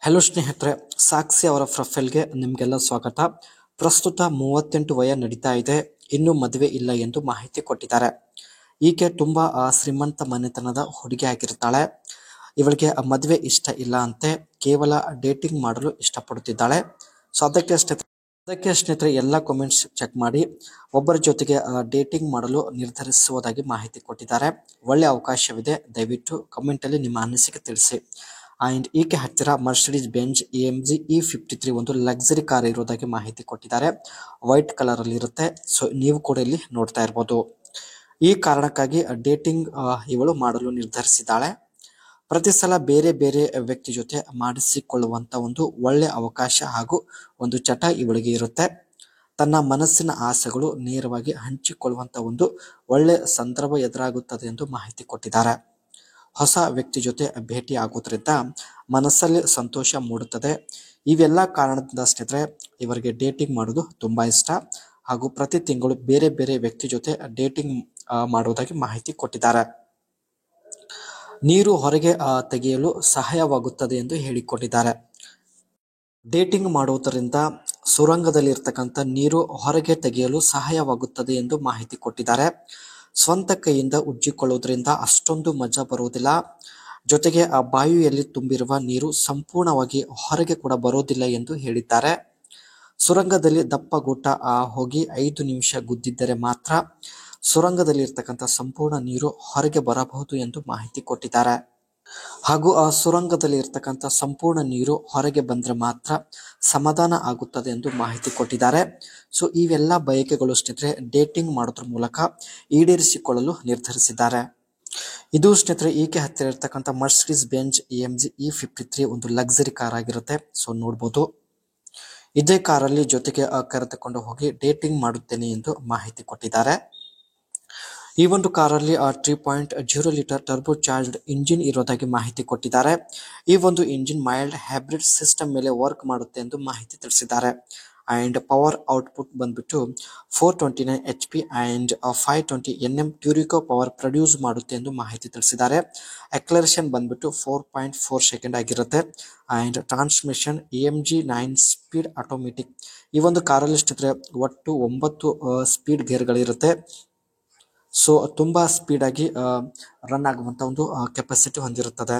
Hello ಸ್ನೇಹಿತರೆ, ಸಾಕ್ಷಿ ಅವರ ಪ್ರೊಫೈಲ್ಗೆ ನಿಮಗೆಲ್ಲ ಸ್ವಾಗತ. ಪ್ರಸ್ತುತ 38 ವಯ ನಡೀತಾ ಇದೆ, ಇನ್ನೂ ಮದುವೆ ಇಲ್ಲ ಎಂದು ಮಾಹಿತಿ ಕೊಟ್ಟಿದ್ದಾರೆ. ಈಕೆ ತುಂಬಾ ಶ್ರೀಮಂತ ಮನೆತನದ ಹುಡುಗಿ ಆಗಿರ್ತಾಳೆ. ಇವಳಿಗೆ ಮದುವೆ ಇಷ್ಟ ಇಲ್ಲ ಅಂತೆ, ಕೇವಲ ಡೇಟಿಂಗ್ ಮಾಡಲು ಇಷ್ಟಪಡುತ್ತಿದ್ದಾಳೆ. ಸೊ ಅದಕ್ಕೆ ಸ್ನೇಹಿತರೆ ಎಲ್ಲ ಕಾಮೆಂಟ್ಸ್ ಚೆಕ್ ಮಾಡಿ ಒಬ್ಬರ ಜೊತೆಗೆ ಡೇಟಿಂಗ್ ಮಾಡಲು ನಿರ್ಧರಿಸುವುದಾಗಿ ಮಾಹಿತಿ ಕೊಟ್ಟಿದ್ದಾರೆ. ಒಳ್ಳೆ ಅವಕಾಶವಿದೆ, ದಯವಿಟ್ಟು ಕಮೆಂಟ್ ಅಲ್ಲಿ ನಿಮ್ಮ ಅನಿಸಿಕೆ ತಿಳಿಸಿ. ಅಂಡ್ ಈಕೆ ಹತ್ತಿರ ಮರ್ಸಿಡೀಸ್ ಬೆಂಜ್ AMG E53 ಒಂದು ಲಕ್ಸರಿ ಕಾರ್ ಇರೋದಾಗಿ ಮಾಹಿತಿ ಕೊಟ್ಟಿದ್ದಾರೆ. ವೈಟ್ ಕಲರ್ ಅಲ್ಲಿ ಇರುತ್ತೆ. ಸೊ ನೀವು ಕೂಡ ಇಲ್ಲಿ ನೋಡ್ತಾ ಇರಬಹುದು. ಈ ಕಾರಣಕ್ಕಾಗಿ ಡೇಟಿಂಗ್ ಇವಳು ಮಾಡಲು ನಿರ್ಧರಿಸಿದ್ದಾಳೆ. ಪ್ರತಿ ಸಲ ಬೇರೆ ಬೇರೆ ವ್ಯಕ್ತಿ ಜೊತೆ ಮಾಡಿಸಿಕೊಳ್ಳುವಂತ ಒಂದು ಒಳ್ಳೆ ಅವಕಾಶ ಹಾಗೂ ಒಂದು ಚಟ ಇವಳಿಗೆ ಇರುತ್ತೆ. ತನ್ನ ಮನಸ್ಸಿನ ಆಸೆಗಳು ನೇರವಾಗಿ ಹಂಚಿಕೊಳ್ಳುವಂತ ಒಂದು ಒಳ್ಳೆ ಸಂದರ್ಭ ಎದುರಾಗುತ್ತದೆ ಎಂದು ಮಾಹಿತಿ ಕೊಟ್ಟಿದ್ದಾರೆ. ಹೊಸ ವ್ಯಕ್ತಿ ಜೊತೆ ಭೇಟಿ ಆಗೋದ್ರಿಂದ ಮನಸ್ಸಲ್ಲಿ ಸಂತೋಷ ಮೂಡುತ್ತದೆ. ಇವೆಲ್ಲ ಕಾರಣದಿಂದ ಸ್ನೇಹಿತರೆ ಇವರಿಗೆ ಡೇಟಿಂಗ್ ಮಾಡೋದು ತುಂಬಾ ಇಷ್ಟ ಹಾಗೂ ಪ್ರತಿ ತಿಂಗಳು ಬೇರೆ ಬೇರೆ ವ್ಯಕ್ತಿ ಜೊತೆ ಡೇಟಿಂಗ್ ಮಾಡುವುದಾಗಿ ಮಾಹಿತಿ ಕೊಟ್ಟಿದ್ದಾರೆ. ನೀರು ಹೊರಗೆ ತೆಗೆಯಲು ಸಹಾಯವಾಗುತ್ತದೆ ಎಂದು ಹೇಳಿಕೊಂಡಿದ್ದಾರೆ. ಡೇಟಿಂಗ್ ಮಾಡುವುದರಿಂದ ಸುರಂಗದಲ್ಲಿ ಇರ್ತಕ್ಕಂಥ ನೀರು ಹೊರಗೆ ತೆಗೆಯಲು ಸಹಾಯವಾಗುತ್ತದೆ ಎಂದು ಮಾಹಿತಿ ಕೊಟ್ಟಿದ್ದಾರೆ. ಸ್ವಂತ ಕೈಯಿಂದ ಉಜ್ಜಿಕೊಳ್ಳುವುದರಿಂದ ಅಷ್ಟೊಂದು ಮಜಾ ಬರುವುದಿಲ್ಲ. ಜೊತೆಗೆ ಆ ಬಾವಿಯಲ್ಲಿ ತುಂಬಿರುವ ನೀರು ಸಂಪೂರ್ಣವಾಗಿ ಹೊರಗೆ ಕೂಡ ಬರೋದಿಲ್ಲ ಎಂದು ಹೇಳಿದ್ದಾರೆ. ಸುರಂಗದಲ್ಲಿ ದಪ್ಪ ಗೂಟ ಹೋಗಿ 5 ನಿಮಿಷ ಗುದ್ದಿದ್ದರೆ ಮಾತ್ರ ಸುರಂಗದಲ್ಲಿ ಇರ್ತಕ್ಕಂಥ ಸಂಪೂರ್ಣ ನೀರು ಹೊರಗೆ ಬರಬಹುದು ಎಂದು ಮಾಹಿತಿ ಕೊಟ್ಟಿದ್ದಾರೆ. ಹಾಗೂ ಆ ಸುರಂಗದಲ್ಲಿ ಇರ್ತಕ್ಕಂಥ ಸಂಪೂರ್ಣ ನೀರು ಹೊರಗೆ ಬಂದ್ರೆ ಮಾತ್ರ ಸಮಾಧಾನ ಆಗುತ್ತದೆ ಎಂದು ಮಾಹಿತಿ ಕೊಟ್ಟಿದ್ದಾರೆ. ಸೊ ಇವೆಲ್ಲ ಬಯಕೆಗಳು ಸ್ನೇಹಿತರೆ ಡೇಟಿಂಗ್ ಮಾಡೋದ್ರ ಮೂಲಕ ಈಡೇರಿಸಿಕೊಳ್ಳಲು ನಿರ್ಧರಿಸಿದ್ದಾರೆ. ಇದು ಸ್ನೇಹಿತರೆ ಈಕೆ ಹತ್ತಿರ ಇರ್ತಕ್ಕಂಥ ಮರ್ಸಿಡೀಸ್ ಬೆಂಜ್ AMG E53 ಒಂದು ಲಕ್ಸರಿ ಕಾರ್ ಆಗಿರುತ್ತೆ. ಸೊ ನೋಡ್ಬೋದು, ಇದೇ ಕಾರಲ್ಲಿ ಜೊತೆಗೆ ಕರೆದುಕೊಂಡು ಹೋಗಿ ಡೇಟಿಂಗ್ ಮಾಡುತ್ತೇನೆ ಎಂದು ಮಾಹಿತಿ ಕೊಟ್ಟಿದ್ದಾರೆ. ಈ ಒಂದು ಕಾರಲ್ಲಿ 3.0 ಲೀಟರ್ ಟರ್ಬೋ ಚಾರ್ಜ್ಡ್ ಇಂಜಿನ್ ಇರೋದಾಗಿ ಮಾಹಿತಿ ಕೊಟ್ಟಿದ್ದಾರೆ. ಈ ಒಂದು ಇಂಜಿನ್ ಮೈಲ್ಡ್ ಹೈಬ್ರಿಡ್ ಸಿಸ್ಟಮ್ ಮೇಲೆ ವರ್ಕ್ ಮಾಡುತ್ತೆ ಎಂದು ಮಾಹಿತಿ ತಿಳಿಸಿದ್ದಾರೆ. ಅಂಡ್ ಪವರ್ ಔಟ್ಪುಟ್ ಬಂದ್ಬಿಟ್ಟು 429 HP ಅಂಡ್ 520 Nm ಟ್ಯೂರಿಕೋ ಪವರ್ ಪ್ರೊಡ್ಯೂಸ್ ಮಾಡುತ್ತೆ ಎಂದು ಮಾಹಿತಿ ತಿಳಿಸಿದ್ದಾರೆ. ಅಕ್ಲರೇಷನ್ ಬಂದ್ಬಿಟ್ಟು 4.4 ಸೆಕೆಂಡ್ ಆಗಿರುತ್ತೆ. And transmission AMG 9 speed automatic. ಈ ಒಂದು ಕಾರಲ್ಲಿ ಒಟ್ಟು 9 ಸ್ಪೀಡ್ ಗೇರ್ಗಳಿರುತ್ತೆ. ಸೊ ತುಂಬಾ ಸ್ಪೀಡ್ ಆಗಿ ರನ್ ಆಗುವಂತ ಒಂದು ಕೆಪಾಸಿಟಿ ಹೊಂದಿರುತ್ತದೆ.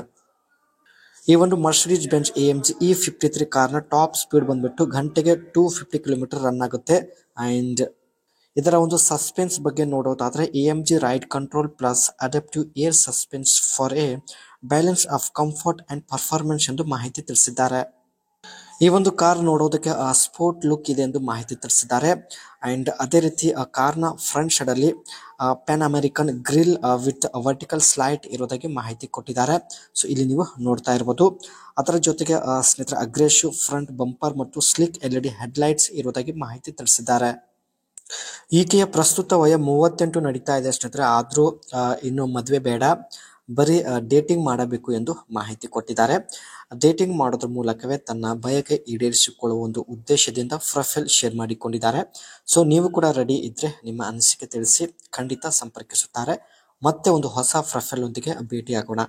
ಈ ಒಂದು ಮರ್ಸಿಡೀಸ್ ಬೆಂಜ್ AMG E53 ಕಾರ್ನ ಟಾಪ್ ಸ್ಪೀಡ್ ಬಂದ್ಬಿಟ್ಟು ಗಂಟೆಗೆ 250 ಕಿಲೋಮೀಟರ್ ರನ್ ಆಗುತ್ತೆ. ಅಂಡ್ ಇದರ ಒಂದು ಸಸ್ಪೆನ್ಸ್ ಬಗ್ಗೆ ನೋಡೋದಾದ್ರೆ AMG ride control plus adaptive air suspense for a balance of comfort and performance ಎಂದು ಮಾಹಿತಿ ತಿಳಿಸಿದ್ದಾರೆ. ಈ ಒಂದು ಕಾರ್ ನೋಡೋದಕ್ಕೆ ಸ್ಪೋರ್ಟ್ ಲುಕ್ ಇದೆ ಎಂದು ಮಾಹಿತಿ ತಿಳಿಸಿದ್ದಾರೆ. ಅಂಡ್ ಅದೇ ರೀತಿ ಕಾರ್ನ ಫ್ರಂಟ್ ಸೈಡ್ ಅಲ್ಲಿ pan American grille with vertical slat ಇರೋದಾಗಿ ಮಾಹಿತಿ ಕೊಟ್ಟಿದ್ದಾರೆ. ಸೊ ಇಲ್ಲಿ ನೀವು ನೋಡ್ತಾ ಇರಬಹುದು. ಅದರ ಜೊತೆಗೆ ಸ್ನೇಹಿತರೆ ಅಗ್ರೆಸಿವ್ ಫ್ರಂಟ್ ಬಂಪರ್ ಮತ್ತು ಸ್ಲಿಕ್ LED ಹೆಡ್ಲೈಟ್ಸ್ ಇರೋದಾಗಿ ಮಾಹಿತಿ ತಿಳಿಸಿದ್ದಾರೆ. ಈಕೆಯ ಪ್ರಸ್ತುತ ವಯ 38 ನಡೀತಾ ಇದೆ ಸ್ನೇಹಿತರೆ. ಆದ್ರೂ ಇನ್ನು ಮದುವೆ ಬೇಡ, ಬರೀ ಡೇಟಿಂಗ್ ಮಾಡಬೇಕು ಎಂದು ಮಾಹಿತಿ ಕೊಟ್ಟಿದ್ದಾರೆ. ಡೇಟಿಂಗ್ ಮಾಡೋದ್ರ ಮೂಲಕವೇ ತನ್ನ ಬಯಕೆ ಈಡೇರಿಸಿಕೊಳ್ಳುವ ಒಂದು ಉದ್ದೇಶದಿಂದ ಪ್ರೊಫೈಲ್ ಶೇರ್ ಮಾಡಿಕೊಂಡಿದ್ದಾರೆ. ಸೊ ನೀವು ಕೂಡ ರೆಡಿ ಇದ್ರೆ ನಿಮ್ಮ ಅನಿಸಿಕೆ ತಿಳಿಸಿ, ಖಂಡಿತ ಸಂಪರ್ಕಿಸುತ್ತಾರೆ. ಮತ್ತೆ ಒಂದು ಹೊಸ ಪ್ರೊಫೈಲ್ ಒಂದಿಗೆ ಭೇಟಿಯಾಗೋಣ.